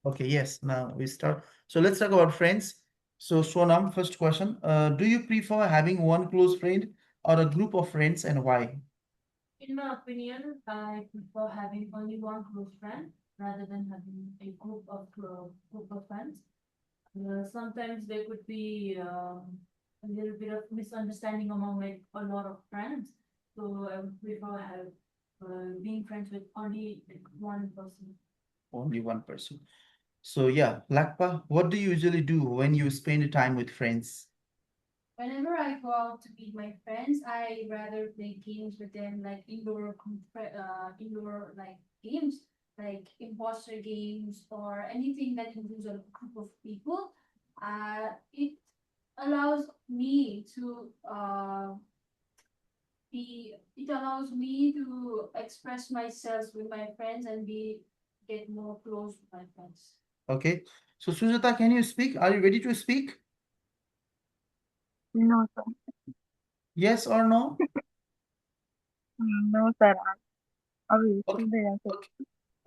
Okay, yes. Now we start. So let's talk about friends. So Sonam, first question. Do you prefer having one close friend or a group of friends and why? In my opinion, I prefer having only one close friend rather than having a group of friends. Sometimes there could be a little bit of misunderstanding among like a lot of friends. So I would prefer have being friends with only like one person. Only one person. So yeah, Lakpa, what do you usually do when you spend time with friends? Whenever I go out to meet my friends, I rather play games with them, like indoor like games, like imposter games or anything that involves a group of people. It allows me to it allows me to express myself with my friends and be get more close with my friends. Okay. So Sujata, can you speak? Are you ready to speak? No, sir. Yes or no? No, sir. अभी Okay. सुन रहे हैं sir.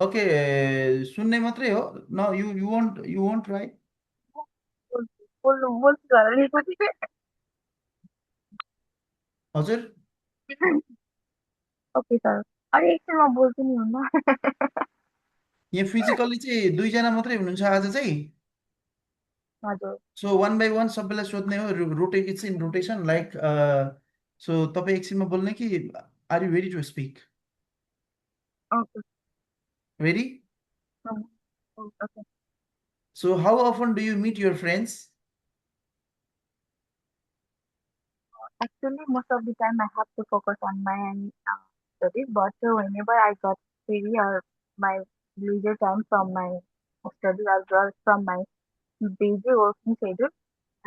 Okay. Okay. सुन्ने मात्रै हो? No, you won't try. बोल sir कुछ. हजुर okay sir. अरे एकछिनमा बोल्छु नि हुन्न. यहाँ फिजिकल्ली चाहिँ दुईजना मात्रै हुनुहुन्छ आज चाहिँ. हजुर. सो वान बाई वान सबैलाई सोध्ने हो rotate it's in rotation like so तपाईँ एकछिनमा बोल्ने कि are you ready to speak okay. Ready okay. So how often do you meet your friends Actually, most of the time I have to focus on my studies, but whenever I got free or my leisure time from my studies as well as from my busy working schedule,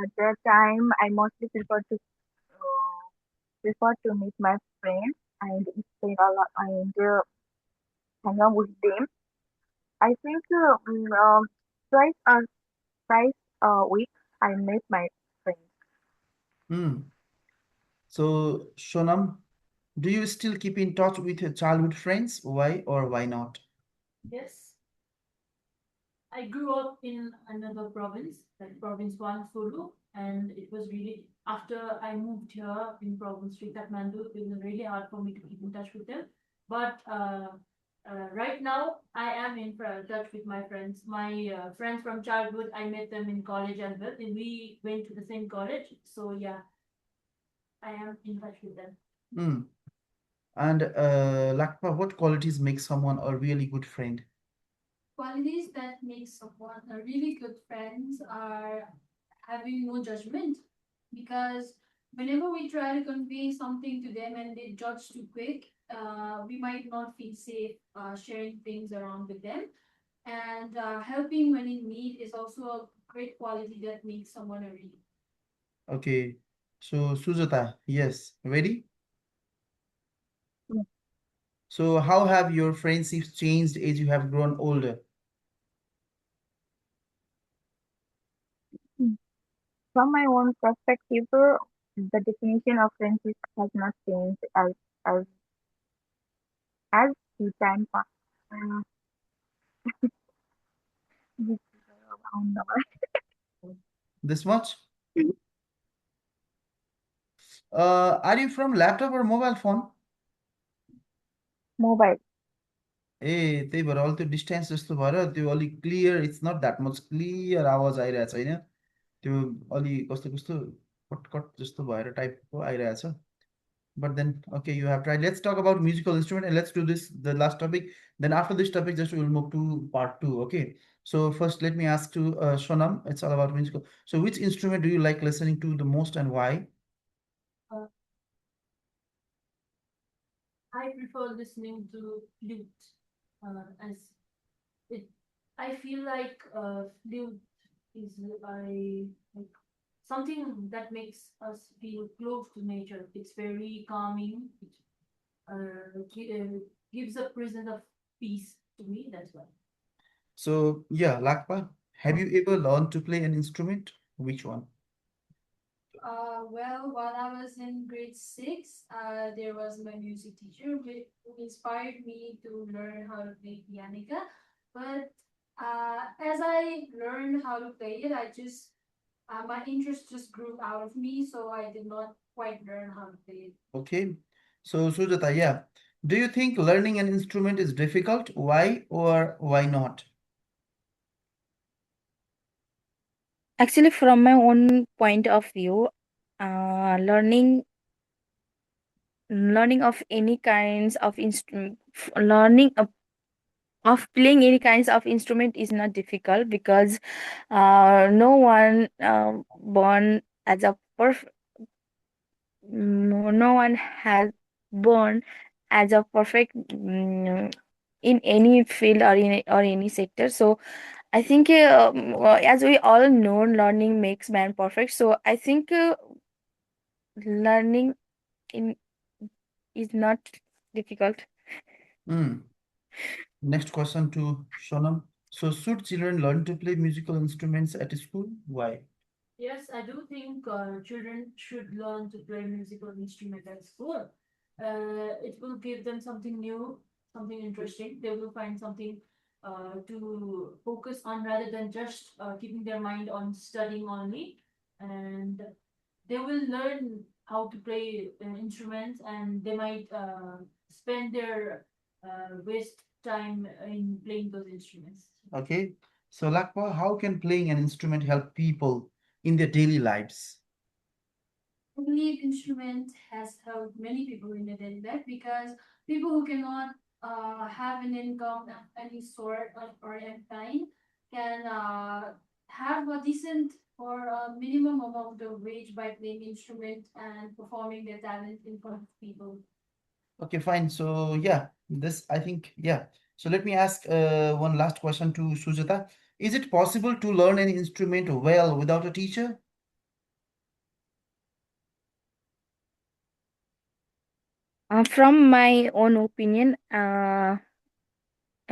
at that time I mostly prefer to meet my friends and spend a lot and hang out with them. I think twice or thrice a week I meet my friends. So Sonam do you still keep in touch with your childhood friends why or why not Yes, I grew up in another province, like province one, Sulu, and it was really after I moved here in province three, Kathmandu, it was really hard for me to keep in touch with them. But right now, I am in touch with my friends. My friends from childhood, I met them in college as well, and we went to the same college. So yeah, I am in touch with them. And Lakpa, what qualities make someone a really good friend? Qualities that make someone a really good friend are having no judgment, because whenever we try to convey something to them and they judge too quick, we might not feel safe sharing things around with them. And helping when in need is also a great quality that makes someone a really. Okay, so Sujata, yes, ready? Yes. So how have your friendships changed as you have grown older? Mm. From my own perspective, the definition of friendship has not changed as as the time passed. Uh, this is around This much? Are you from laptop or mobile phone? mobile. ए त्यही भएर अलिक त्यो distance जस्तो भएर त्यो अलिक clear it's not that much clear आवाज आइरहेछ होइन त्यो अलि कस्तो कस्तो कट जस्तो भएर टाइपको आइरहेछ but then okay you have tried. Let's talk about musical instrument and let's do this the last topic, then after this topic just we'll move to part two. Okay, so first let me ask to Shonam, it's all about musical. So which instrument do you like listening to the most and why? Uh, I prefer listening to flute as it. I feel like flute is like something that makes us feel close to nature. It's very calming. It gives a presence of peace to me. That's why. So yeah, Lakpa, have you ever learned to play an instrument? Which one? Well, while I was in grade six, there was my music teacher who inspired me to learn how to play pianica. But As I learned how to play it, my interest just grew out of me, so I did not quite learn how to play it. Okay. So, Sujata, yeah. Do you think learning an instrument is difficult? Why or why not? Actually, from my own point of view, uh, learning learning of any kinds of instrument, learning of playing any kinds of instrument is not difficult because no one born as a no one has born as a perfect in any field or or any sector. So I think as we all know, learning makes man perfect. So I think learning in is not difficult. Hmm. Next question to Shonam. So, should children learn to play musical instruments at school? Why? Yes, I do think children should learn to play musical instrument at school. It will give them something new, something interesting. They will find something to focus on rather than just keeping their mind on studying only. And they will learn how to play instruments, and they might spend their waste time in playing those instruments. Okay. So, Lakpa, how can playing an instrument help people in their daily lives? I believe instrument has helped many people in their daily life because people who cannot have an income of any sort or any kind can have a decent or a minimum amount of wage by playing instrument and performing their talent in front of people. Okay, fine. So, yeah, this I think, yeah. So, let me ask one last question to Sujata. Is it possible to learn an instrument well without a teacher? From my own opinion, I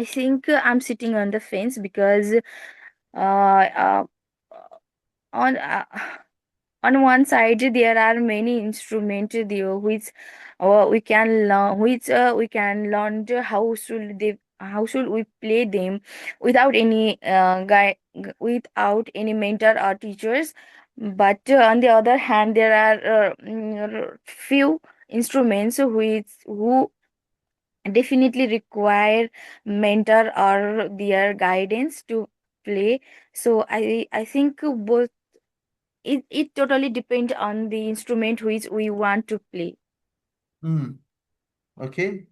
think I'm sitting on the fence because uh, on on one side there are many instruments there which we can learn how should we play them without any without any mentor or teachers. But on the other hand, there are few instruments which who definitely require mentor or their guidance to play. So I think both, it totally depends on the instrument which we want to play. Hmm. Okay.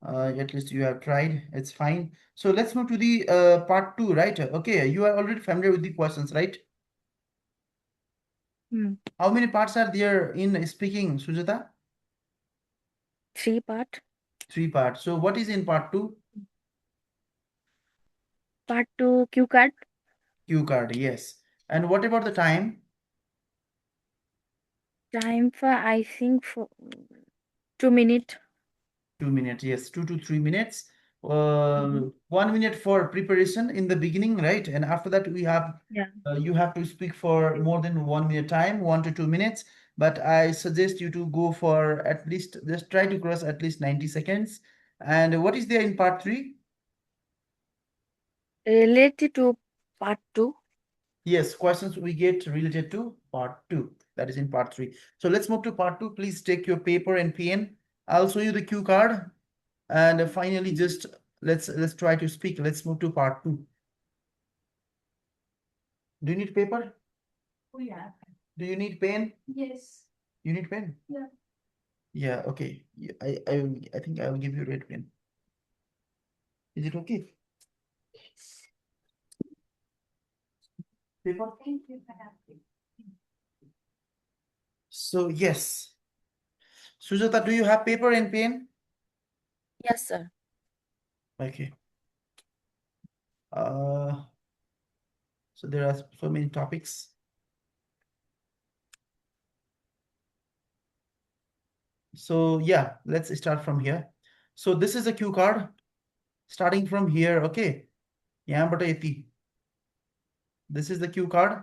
At least you have tried. It's fine. So let's move to the part two, right? Okay, you are already familiar with the questions, right? Hmm. How many parts are there in speaking, Sujata? Three part. Three parts. So what is in part two? Part two, cue card. Cue card, yes. And what about the time? Time for, I think, for 2 minutes. 2 minutes, yes, 2 to 3 minutes. Mhm. 1 minute for preparation in the beginning, right? And after that, we have Yeah. you have to speak for more than 1 minute time, 1 to 2 minutes. But I suggest you to go for at least just try to cross at least 90 seconds. And what is there in part three? Related to part two. Yes, questions we get related to part two. That is in part three. So let's move to part two. Please take your paper and pen. I'll show you the cue card. And finally, just let's try to speak. Let's move to part two. Do you need paper? Oh yeah. Do you need pen? Yes. You need pen? Yeah. Yeah, okay. I think I will give you red pen. Is it okay? Paper? Thank you for having So yes. Sujata, do you have paper and pen? Yes, sir. Okay. Uh, so there are so many topics. So yeah, let's start from here. So this is a cue card starting from here. Okay. Yeah, but this is the cue card.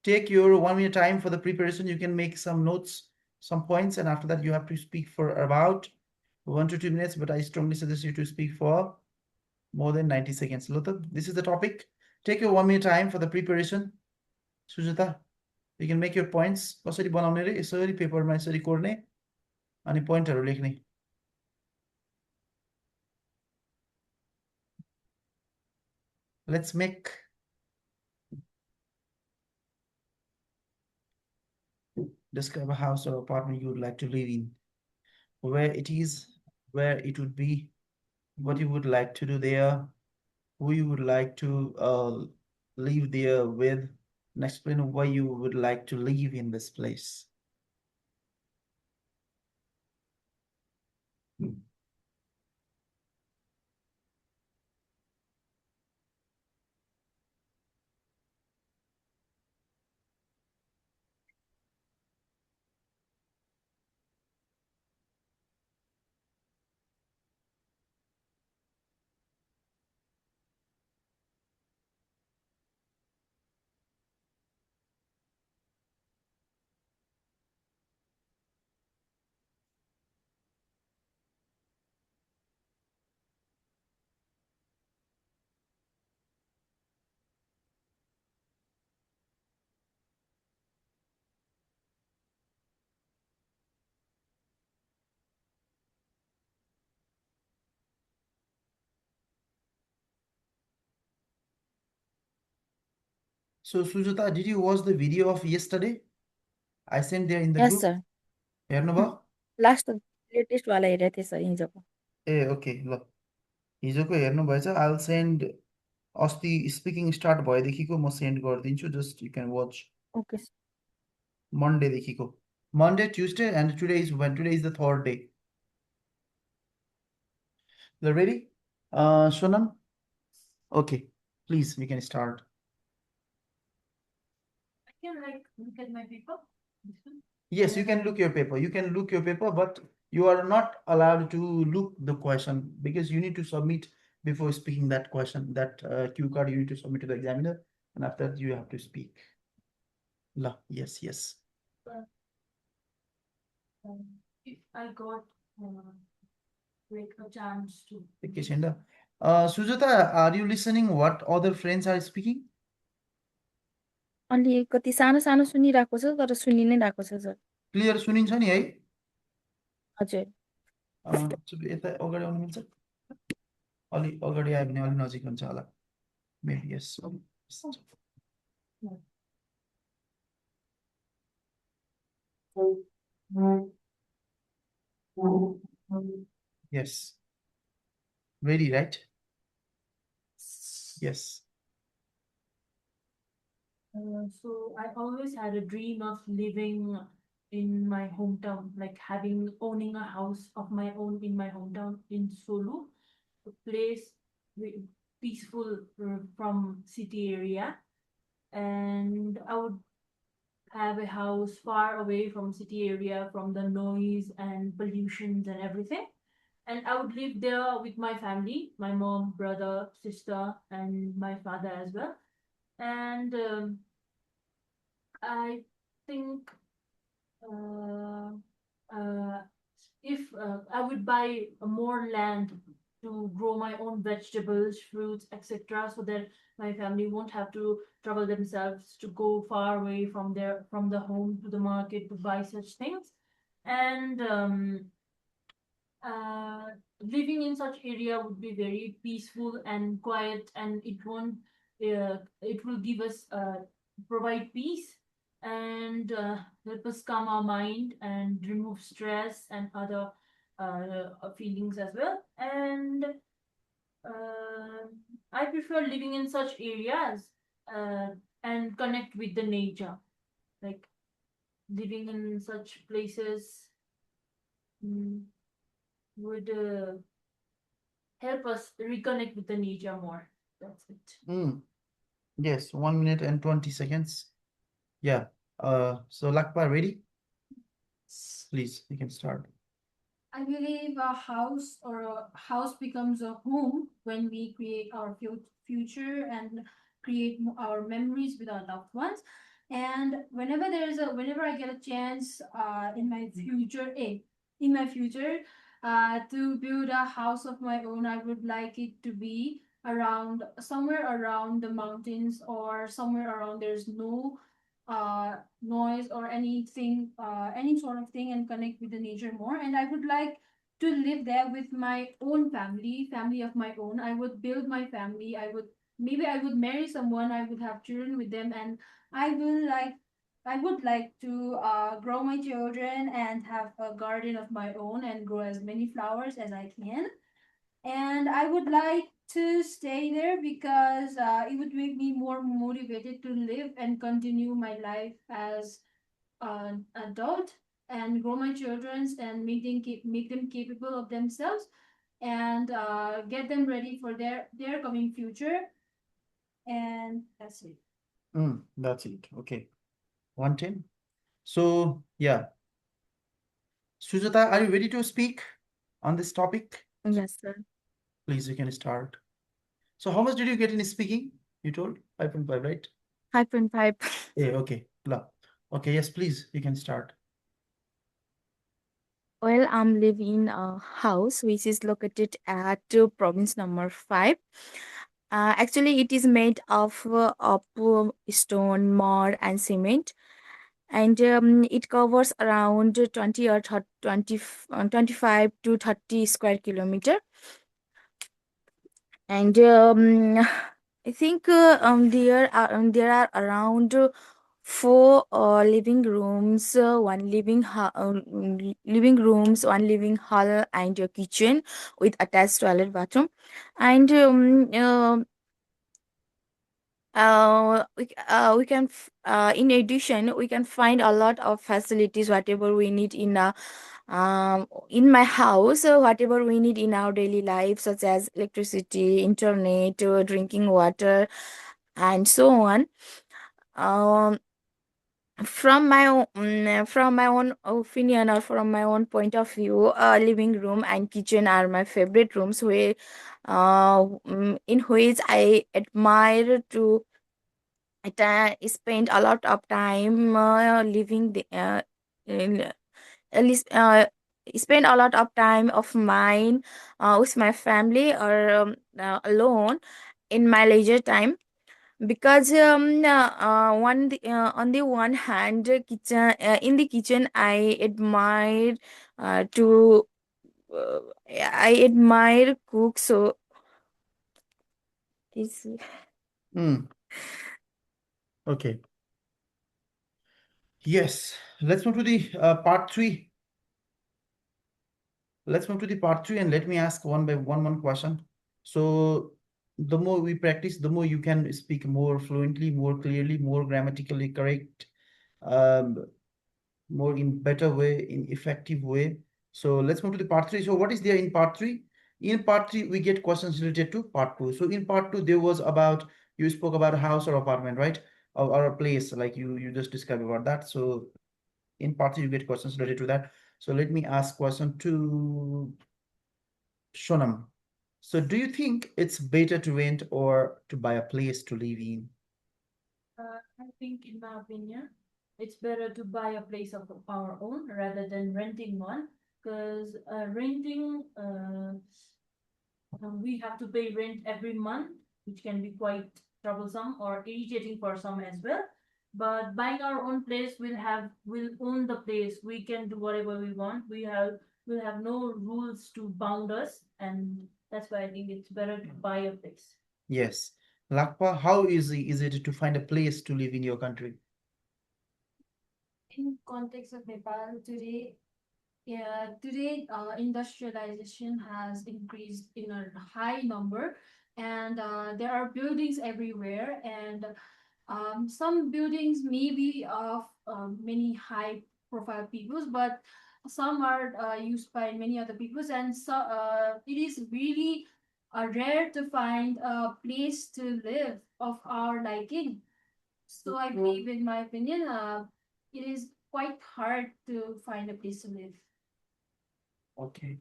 Take your 1 minute time for the preparation. You can make some notes, some points, and after that you have to speak for about 1 to 2 minutes. But I strongly suggest you to speak for More than 90 seconds. Lota, this is the topic. Take your 1 minute time for the preparation. Sujata, you can make your points. कसरी बनाउने रे यसरी पेपरमा यसरी कोर्ने अनि पोइन्टहरु लेख्ने. Let's make describe a house or apartment you would like to live in. Where it is, where it would be, what you would like to do there, who you would like to live there with, and explain why you would like to live in this place. So Sujata, did you watch the video of yesterday? I sent there in the Yes, group. sir. हेर्नु भयो? Last latest वाला हेरेको थिएँ sir हिजोको. ए okay ल हिजोको हेर्नु भएछ. I'll send अस्ति स्पिकिङ स्टार्ट भएदेखिको म सेन्ड गरिदिन्छु. Just you can watch okay sir. मन्डेदेखिको. Monday, Tuesday, and today is when? Today is the third day. You ready? Sonam? Okay, please, we can start. I can like look at my paper. This one. Yes, you can look your paper. You can look your paper, but you are not allowed to look the question because you need to submit before speaking that question. That cue card you need to submit to the examiner, and after that you have to speak. La, yes, yes. If I got like a chance to. एकैछिन ल. Sujata, are you listening what other friends are speaking? अलि कति सानो सानो सुनिरहेको छ तर सुनि नै रहेको छ सर. क्लियर सुनिन्छ नि है? हजुर. यता अगाडि आउनु मिल्छ? अलि अगाडि आयो भने अलि नजिक हुन्छ होला. Maybe yes. Yes. Ready, right? Yes. So I always had a dream of living in my hometown, like owning a house of my own in my hometown in Solu, a place peaceful from city area, and I would have a house far away from city area, from the noise and pollutions and everything. And I would live there with my family, my mom, brother, sister, and my father as well. And I think if I would buy more land to grow my own vegetables, fruits, etc., so that my family won't have to trouble themselves to go far away from the home to the market to buy such things. And living in such area would be very peaceful and quiet, and it will give us provide peace and help us calm our mind and remove stress and other feelings as well. And I prefer living in such areas and connect with the nature, like living in such places would help us reconnect with the nature more. That's it. Yes, 1 minute and 20 seconds. Yeah. So Lakpa, ready? Please, you can start. I believe a house becomes a home when we create our future and create our memories with our loved ones. And whenever I get a chance in my future, To build a house of my own, I would like it to be around somewhere around the mountains or somewhere around there's no noise or anything, any sort of thing, and connect with the nature more. And I would like to live there with my own family of my own. I would build my family. I would marry someone. I would have children with them, and I will like I would like to grow my children and have a garden of my own and grow as many flowers as I can. And I would like to stay there because it would make me more motivated to live and continue my life as an adult and grow my children and make them capable of themselves and get them ready for their coming future. And that's it. That's it. Okay. 110. So, yeah. Sujata, are you ready to speak on this topic? Yes, sir. Please, you can start. So, how much did you get in speaking? You told 5.5, right? 5.5. Yeah, okay. Okay, yes, please, you can start. Well, I'm living in a house which is located at province number 5. Actually, it is made of stone, mud, and cement, and it covers around 20 or 25 to 30 square kilometer. And I think there are around four living rooms, living rooms, one living hall, and a kitchen with attached toilet bathroom. And we can in addition we can find a lot of facilities whatever we need in my house, whatever we need in our daily life, such as electricity, internet, drinking water, and so on. um, from my own opinion, or from my own point of view, living room and kitchen are my favorite rooms, where in which I admire to spend a lot of time living in, at least spend a lot of time of mine with my family, or alone in my leisure time. Because on the one hand, kitchen in the kitchen to uh, I admire cook. So this. Mm, okay. Yes, let's move to the part 3. Let's move to the part 3 and let me ask one question. So the more we practice, the more you can speak more fluently, more clearly, more grammatically correct, um, more in better way, in effective way. So let's move to the part 3. So what is there in part 3? In part 3, we get questions related to part 2. So in part 2, there was about, you spoke about a house or apartment, right? Or a place, like you just described about that. So in part 3, you get questions related to that. So let me ask question to Shonam. So do you think it's better to rent or to buy a place to live in? I think, in my opinion, it's better to buy a place of our own rather than renting one, because renting, we have to pay rent every month, which can be quite troublesome or irritating for some as well. But buying our own place, we'll own the place. We can do whatever we want. We'll have no rules to bound us, and that's why I think it's better to buy a place. Yes. Lakpa, how easy is it to find a place to live in your country? In context of Nepal today, yeah, today industrialization has increased in a high number, and there are buildings everywhere, and some buildings may be of many high profile peoples, but some are used by many other peoples, and so it is really rare to find a place to live of our liking. So I believe, in my opinion, it is quite hard to find a place to live. Okay,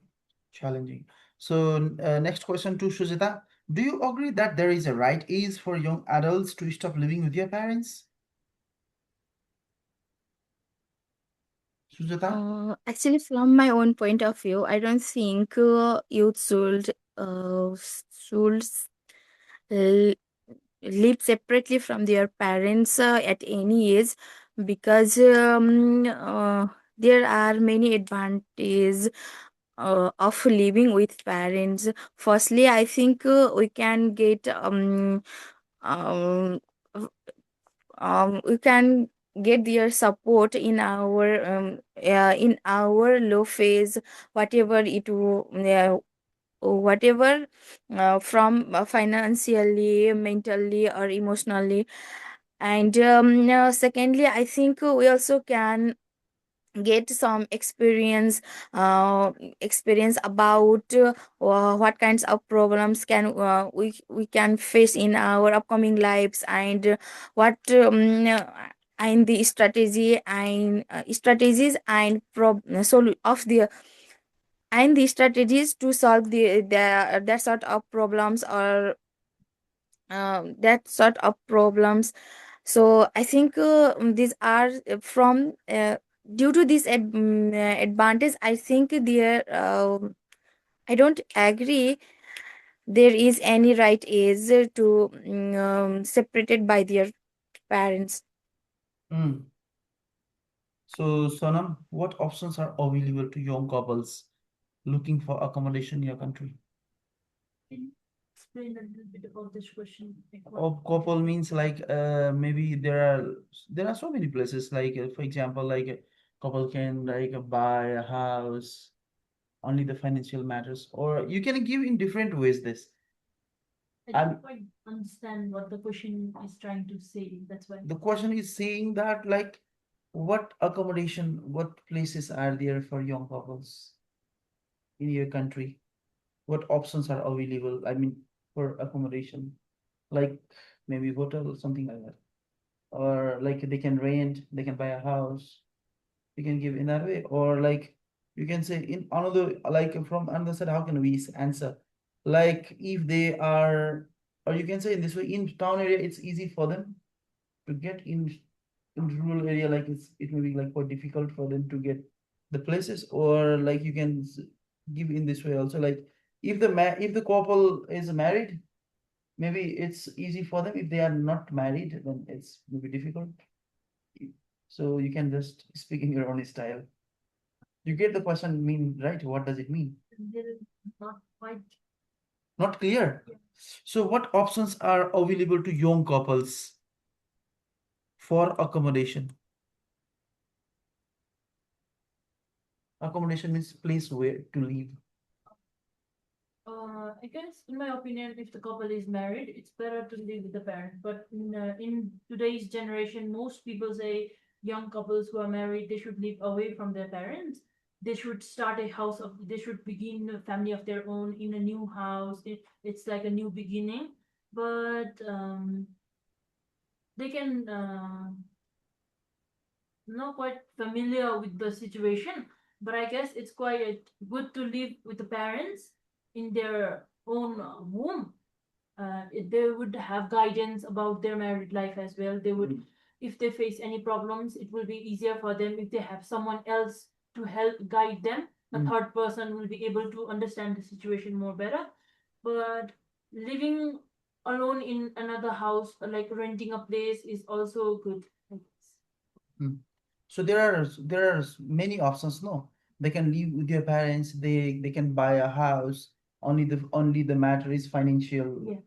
challenging. So next question to Shujita. Do you agree that there is a right age for young adults to stop living with their parents? Actually, from my own point of view, I don't think youth should l- live separately from their parents at any age, because there are many advantages of living with parents. Firstly, I think we can get um, we can get their support in our low phase, whatever whatever from financially, mentally, or emotionally. And secondly, I think we also can get some experience about what kinds of problems can we can face in our upcoming lives, and what and the strategies and of the and the strategies to solve that sort of problems, or that sort of problems. So I think these are from due to this advantage, I think there I don't agree there is any right age to separated by their parents. Mm. So, Sonam, what options are available to young couples looking for accommodation in your country? Can you explain a little bit about this question? Like Couple means like maybe there are so many places like for example like a couple can like buy a house, only the financial matters, or you can give in different ways this. I And don't quite understand what the question is trying to say. That's why. the question is saying that like what accommodation, what places are there for young couples in your country? What options are available? I mean, for accommodation, like maybe hotel or something like that, or like they can rent, they can buy a house. You can give in that way, or like you can say in another, like from another side, how can we answer? Like if they are, or you can say in this way, in town area, it's easy for them to get in rural area, like it may be like quite difficult for them to get the places, or like you can give in this way also, like if the couple is married, maybe it's easy for them. If they are not married, then it's maybe difficult. So you can just speak in your own style. You get the question mean, right? What does it mean? Not quite. Not clear. Yeah. So what options are available to young couples for accommodation? Accommodation means place where to live. I guess, in my opinion, if the couple is married, it's better to live with the parent. But in today's generation, most people say young couples who are married, they should live away from their parents. They should start a house of, they should begin a family of their own in a new house. It's like a new beginning. But they can not quite familiar with the situation, but I guess it's quite good to live with the parents in their own home. They would have guidance about their married life as well. They would, if they face any problems, it will be easier for them if they have someone else to help guide them. A third person will be able to understand the situation more better. But living alone in another house, like renting a place, is also good, I guess. Hmm. So there are many options, no? They can live with their parents, they can buy a house. Only the matter is financial. Yes.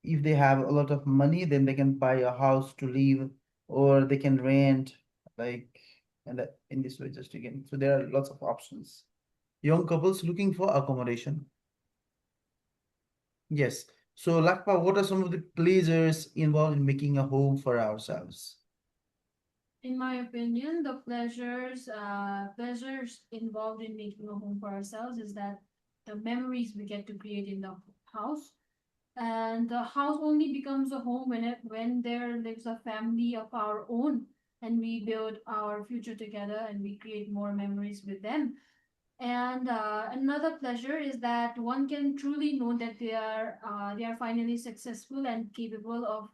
If they have a lot of money, then they can buy a house to live, or they can rent, like, and that, in this way, just again. So there are lots of options. Young couples looking for accommodation. Yes. So Lakpa, what are some of the pleasures involved in making a home for ourselves? In my opinion, the pleasures involved in making a home for ourselves is that the memories we get to create in the house, and the house only becomes a home when there lives a family of our own, and we build our future together and we create more memories with them. And another pleasure is that one can truly know that they are finally successful and capable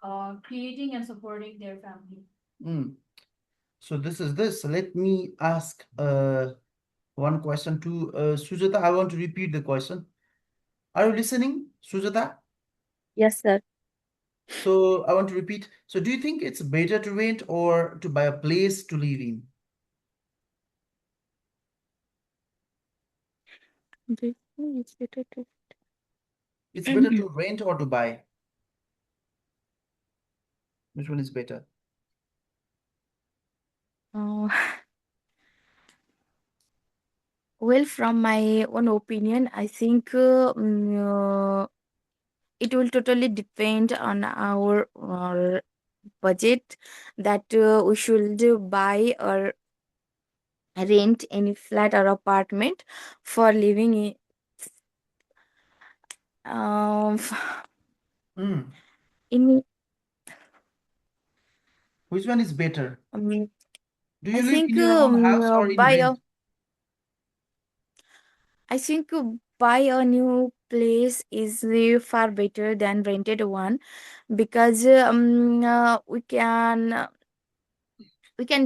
of creating and supporting their family. Mm. So this is this. Let me ask one question to Sujata. I want to repeat the question. Are you listening, Sujata? Yes, sir. So I want to repeat. So do you think it's better to rent or to buy a place to live in? Do you think it's better to? It's better to rent or to buy? Which one is better? Uh, well, from my own opinion, I think it will totally depend on our budget that we should buy or rent any flat or apartment for living in. Hmm. In Which one is better? um, Do I you live in think your own house or in buy a rent? I think buy a new place is far better than rented one because we can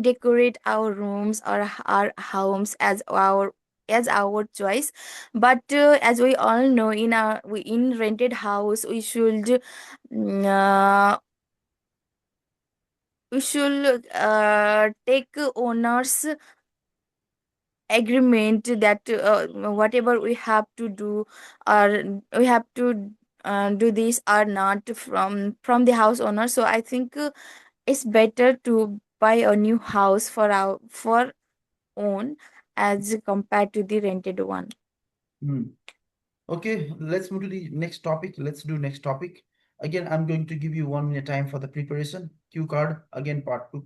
decorate our rooms or our homes as our choice. But as we all know, in rented house we should take owners agreement that whatever we have to do or we have to do this or not from the house owner. So I think it's better to buy a new house for own as compared to the rented one. Hmm. Okay, let's move to the next topic. Let's do next topic. Again, I'm going to give you 1 minute time for the preparation. Cue card, again, part two.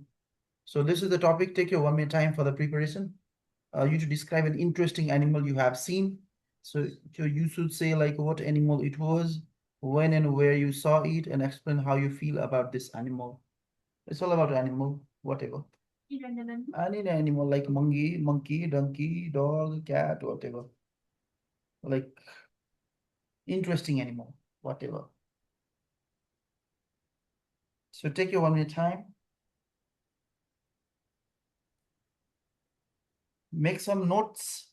So this is the topic. Take your 1 minute time for the preparation. You to describe an interesting animal you have seen. So you should say like what animal it was, when and where you saw it, and explain how you feel about this animal. It's all about animal, whatever. Any animal like monkey, donkey, dog, cat, whatever. Like interesting animal, whatever. So take your 1 minute time, make some notes.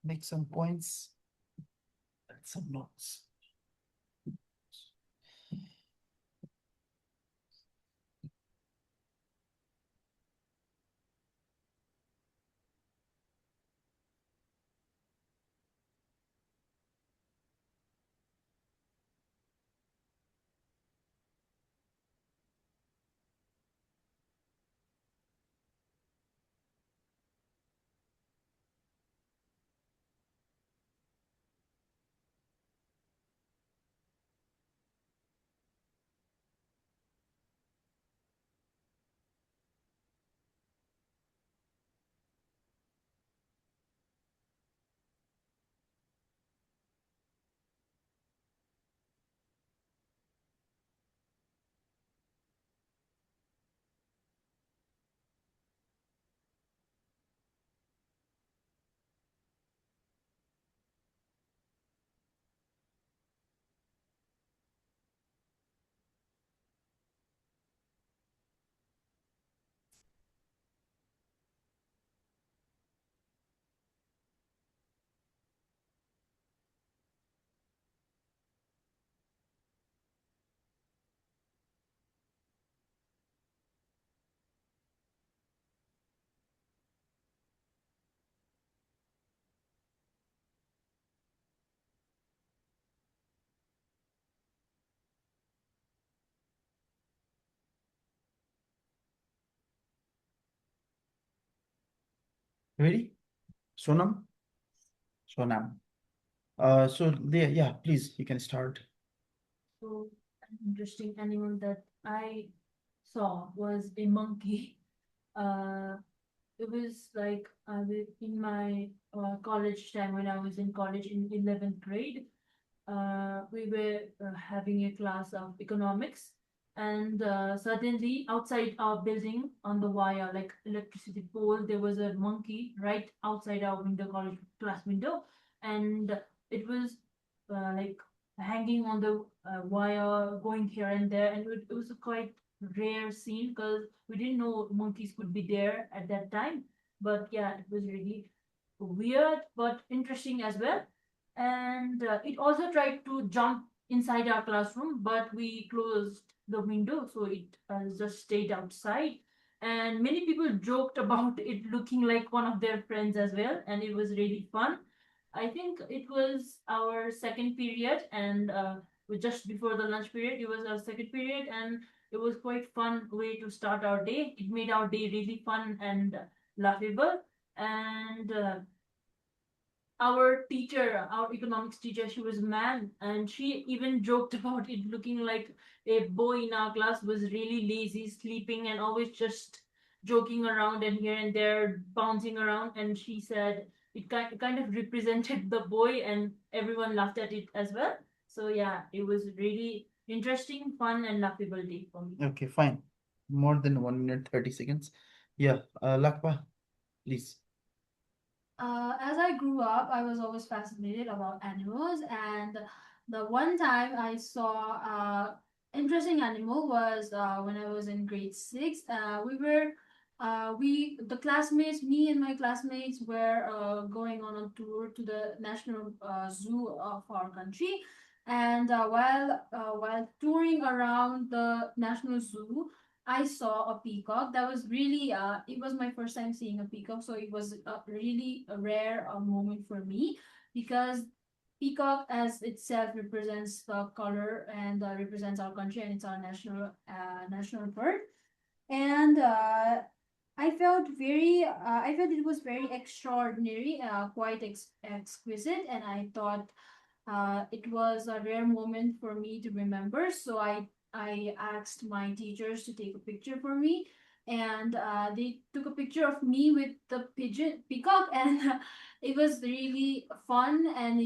Make some points, and some notes. Ready? Sonam? Sonam. So there, yeah, please, you can start. So an interesting animal that I saw was a monkey. Uh, it was like in my college time when I was in college in 11th grade. We were having a class of economics, And suddenly outside our building on the wire, like electricity pole, there was a monkey right outside our window, college class window. And it was like hanging on the wire, going here and there. And it was a quite rare scene because we didn't know monkeys could be there at that time. But yeah, it was really weird but interesting as well. And it also tried to jump inside our classroom, but we closed the window, so it just stayed outside. And many people joked about it looking like one of their friends as well, and it was really fun. I think it was our second period, and just before the lunch period, it was our second period, and it was quite fun way to start our day. It made our day really fun and laughable. And our teacher, our economics teacher, she was a man, and she even joked about it looking like a boy in our class was really lazy, sleeping, and always just joking around and here and there, bouncing around. And she said it kind of represented the boy, and everyone laughed at it as well. So yeah, it was really interesting, fun, and laughable day for me. Okay, fine. More than 1 minute 30 seconds. Yeah, Lakpa, please. As I grew up, I was always fascinated about animals, and the one time I saw interesting animal was when I was in grade six. The classmates, me and my classmates, were going on a tour to the national zoo of our country, and while touring around the national zoo, I saw a peacock. That was really it was my first time seeing a peacock, so it was really a rare moment for me, because peacock as itself represents the color and represents our country, and it's our national bird. And I felt it was very extraordinary, quite exquisite, and I thought it was a rare moment for me to remember. So I asked my teachers to take a picture for me, and they took a picture of me with the peacock, and it was really fun. And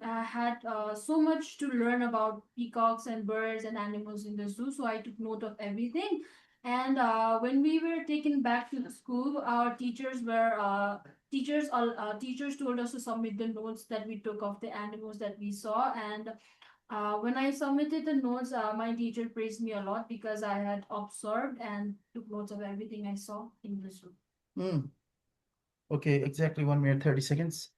I had so much to learn about peacocks and birds and animals in the zoo. So I took note of everything. And when we were taken back to the school, our teachers told us to submit the notes that we took of the animals that we saw. And when I submitted the notes, my teacher praised me a lot because I had observed and took notes of everything I saw in the zoo. Hmm. Okay, exactly 1 minute 30 seconds.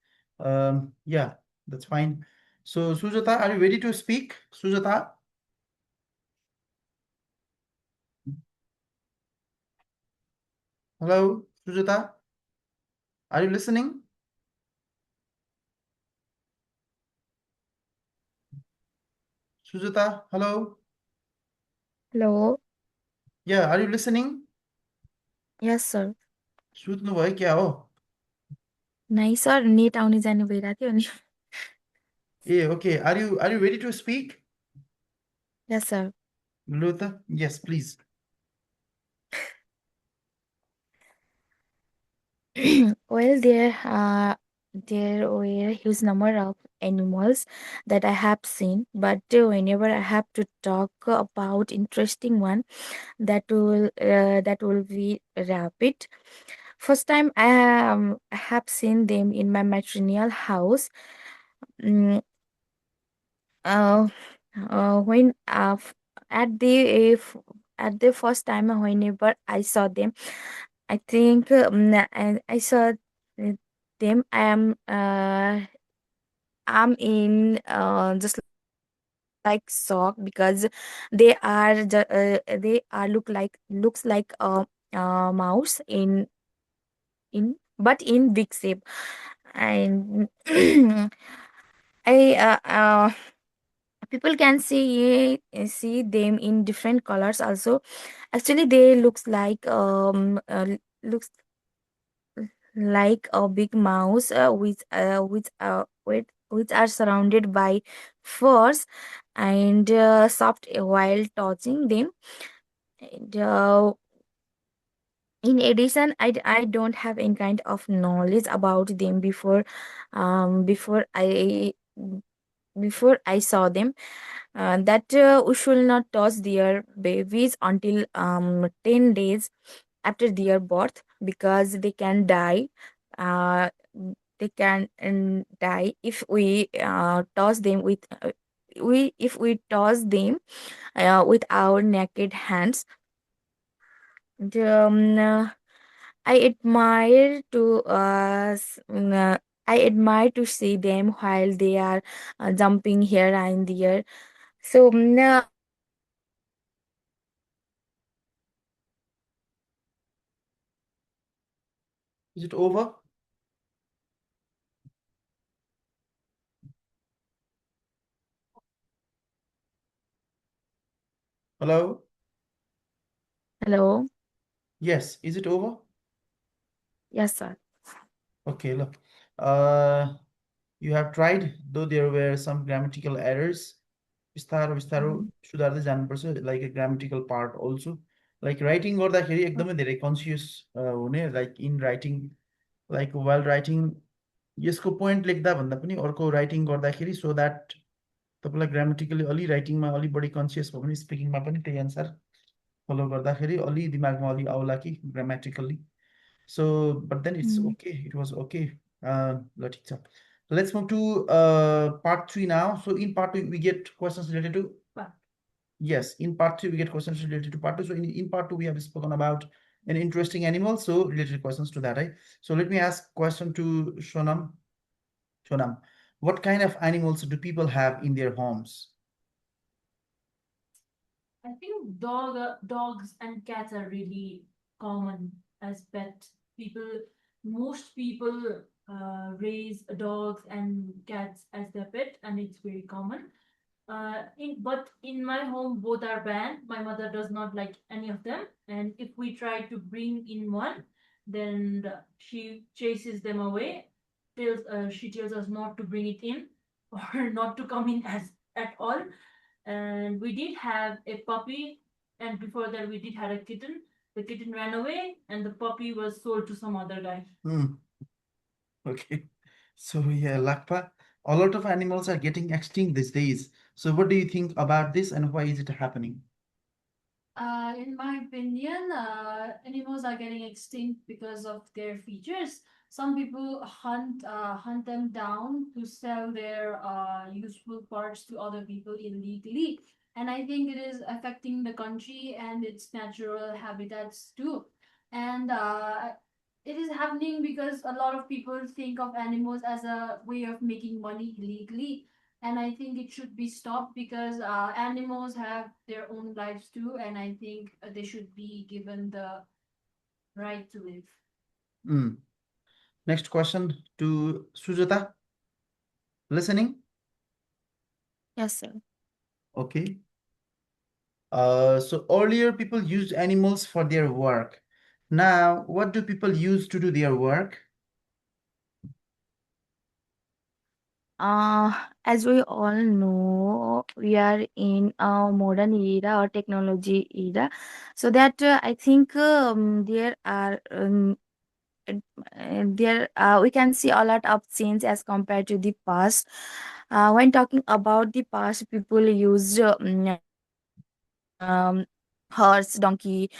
Yeah, that's fine. So, Sujata, are you ready to speak? Sujata? Hello, Sujata? Are you listening? Sujata, hello? Hello. Yeah, are you listening? Yes, sir. सुत्नुभयो क्या हो? नहीं sir, net आउने जाने भइरहेको थियो अनि Okay. Are you ready to speak? Yes, sir. लु त, yes, please. Well, there were a huge number of animals that I have seen, but whenever I have to talk about interesting one, that will be rabbit. First time I have seen them in my maternal house. Mm, uh, when at the first time whenever I saw them, I think I saw them. I'm in just like shock because they are looks like a mouse in but in big shape. And I people can see them in different colors also. Actually they looks like a big mouse which are surrounded by furs and soft while touching them. And, in addition, I don't have any kind of knowledge about them before before I saw them, that we should not toss their babies until 10 days after their birth, because they can die. Uh, they can die if we toss them with we if we toss them with our naked hands. And, I admire to I admire to see them while they are jumping here and there. So Is it over? Hello? hello. Yes, is it over? Yes, sir. Okay, look. Uh, you have tried, though there were some grammatical errors. बिस्तारो बिस्तारो सुधार्दै जानुपर्छ, like a grammatical part also. Like writing गर्दाखेरि एकदमै धेरै conscious हुने, like in writing, like while writing यसको point लेख्दा भन्दा पनि अर्को राइटिङ गर्दाखेरि, सो द्याट तपाईँलाई ग्रामेटिकली अलि राइटिङमा अलि बढी कन्सियस भयो भने स्पिकिङमा पनि त्यही अनुसार फलो गर्दाखेरि अलि दिमागमा अलि आउला कि ग्रामेटिकल्ली. So, but then it's okay. It was okay. Let it up. Let's move to part 3 now. So in part 2, we get questions related to yes. In part 2, we get questions related to part 2. So in part 2, we have spoken about an interesting animal. So related questions to that, right? So let me ask question to Shonam. Shonam, what kind of animals do people have in their homes? I think dogs and cats are really common as pets. Most people raise dogs and cats as their pet, and it's very common. But in my home, both are banned. My mother does not like any of them, and if we try to bring in one, then she chases them away. She tells us not to bring it in or not to come in as at all. And we did have a puppy, and before that we did have a kitten. The kitten ran away, and the puppy was sold to some other guy. Okay. So yeah, Lakpa, a lot of animals are getting extinct these days. So what do you think about this and why is it happening? In my opinion, animals are getting extinct because of their features. Some people hunt them down to sell their useful parts to other people illegally, and I think it is affecting the country and its natural habitats too. And it is happening because a lot of people think of animals as a way of making money illegally, and I think it should be stopped because animals have their own lives too, and I think they should be given the right to live. Mm. Next question to Sujata. Listening? Yes, sir. Okay. So earlier people used animals for their work. Now, what do people use to do their work? As we all know, we are in a modern era or technology era, so that I think there we can see a lot of change as compared to the past. When talking about the past, people used horse, donkey,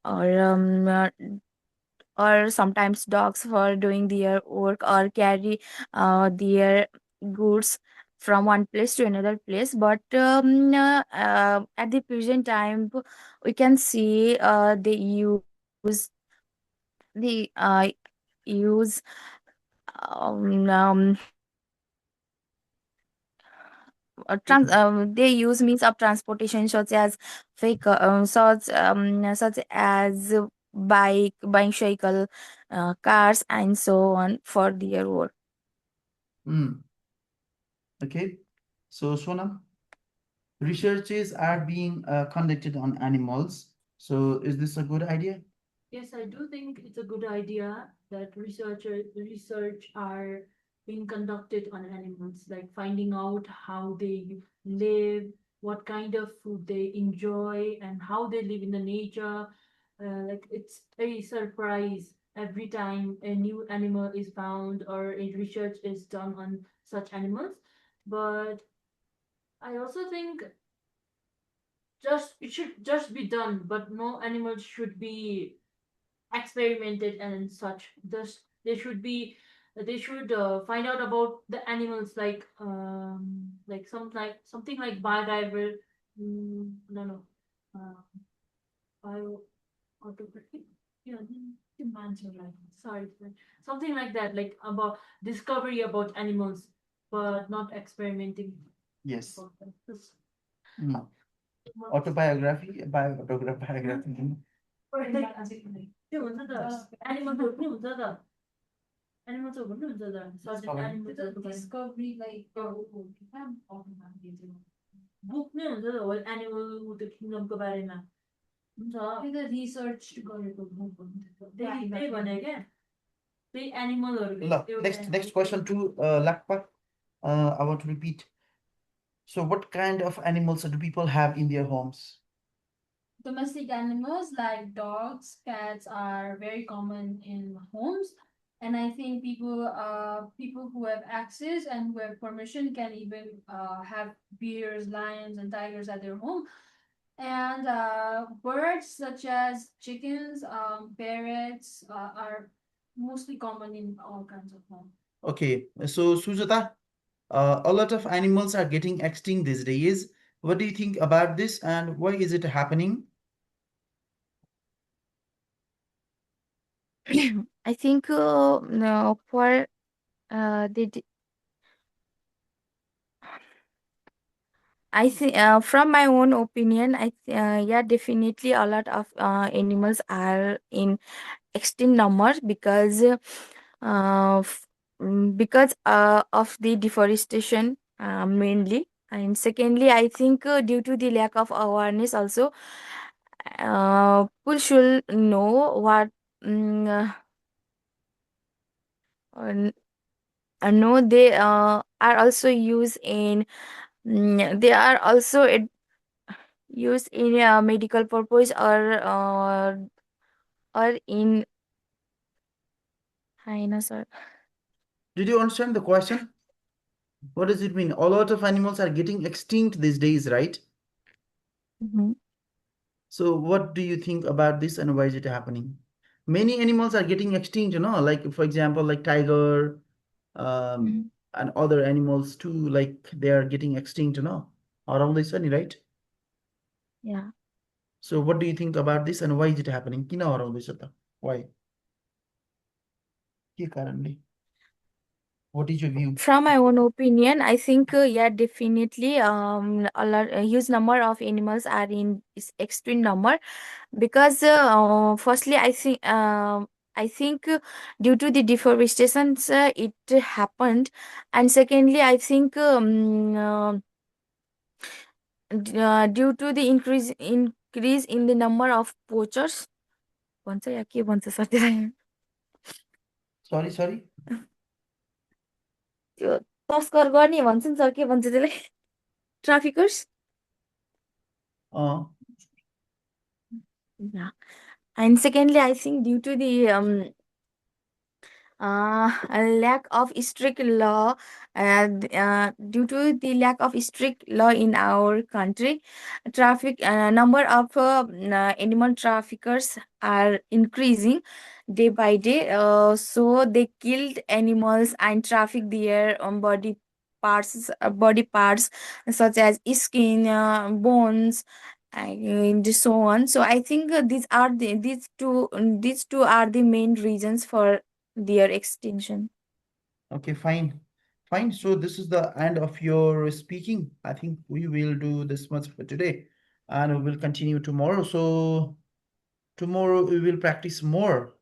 or sometimes dogs for doing their work or carry their goods from one place to another place. But at the present time, we can see they use um, um, they use means of transportation such as such as bike, bicycle, cars, and so on for their work. Mm. Okay. So Sonam, researches are being conducted on animals. So is this a good idea? Yes, I do think it's a good idea that research are being conducted on animals, like finding out how they live, what kind of food they enjoy, and how they live in the nature. Like it's a surprise every time a new animal is found or a research is done on such animals. but I also think it should just be done, but no animals should be experimented and such. Thus, they should find out about the animals like something like biodiver. No, no, uh, bio autography. Yeah, demands your life. Sorry, something like that, like about discovery about animals, but not experimenting. Yes. about them. This- Mm. Autobiography, biography. त्यो हुन्छ त एनिमल्सहरू पनि हुन्छ त एनिमल्सहरू पनि हुन्छ त certain एनिमल्सहरू Discovery like book नै हुन्छ त होल एनिमल द किङडमको बारेमा हुन्छ the research गरेको book हुन्छ। त्यही भने क्या त्यही एनिमलहरू La, next question to Lakpak. I want to repeat. So, what kind of animals do people have in their homes? Domestic animals like dogs, cats are very common in homes. And I think people who have access and who have permission can even have bears, lions, and tigers at their home. And birds such as chickens, parrots are mostly common in all kinds of homes. Okay, so Sujata, a lot of animals are getting extinct these days. What do you think about this and why is it happening? I think no, for the I think from my own opinion, yeah, definitely a lot of animals are in extinct numbers because of the deforestation mainly, and secondly, I think due to the lack of awareness also, people should know what. Uh, no, they are also used in they are also used in a medical purpose or in dinosaur. Did you understand the question? What does it mean? A lot of animals are getting extinct these days, right? Mhm. So what do you think about this and why is it happening? Many animals are getting extinct, like for example, like tiger, Mhm. and other animals too, like they are getting extinct, around the sunny, right? Yeah. So what do you think about this and why is it happening? Around this, why? Currently, what is your view? From my own opinion, I think yeah, definitely a lot huge number of animals are in is extreme number because firstly I think due to the deforestation it happened, and secondly I think due to the increase in the number of poachers भन्छ या के भन्छ sir त्यसलाई Sorry. त्यो तस्कर गर्ने भन्छ नि सर के भन्छ त्यसलाई ट्राफिकर्स Uh, yeah, and secondly I think due to the a lack of strict law due to the lack of strict law in our country, traffic number of animal traffickers are increasing day by day, so they killed animals and traffic their body parts such as skin, bones, and so on. So I think these two are the main reasons for their extinction. okay, fine. Fine. So this is the end of your speaking. I think we will do this much for today and we will continue tomorrow. So tomorrow we will practice more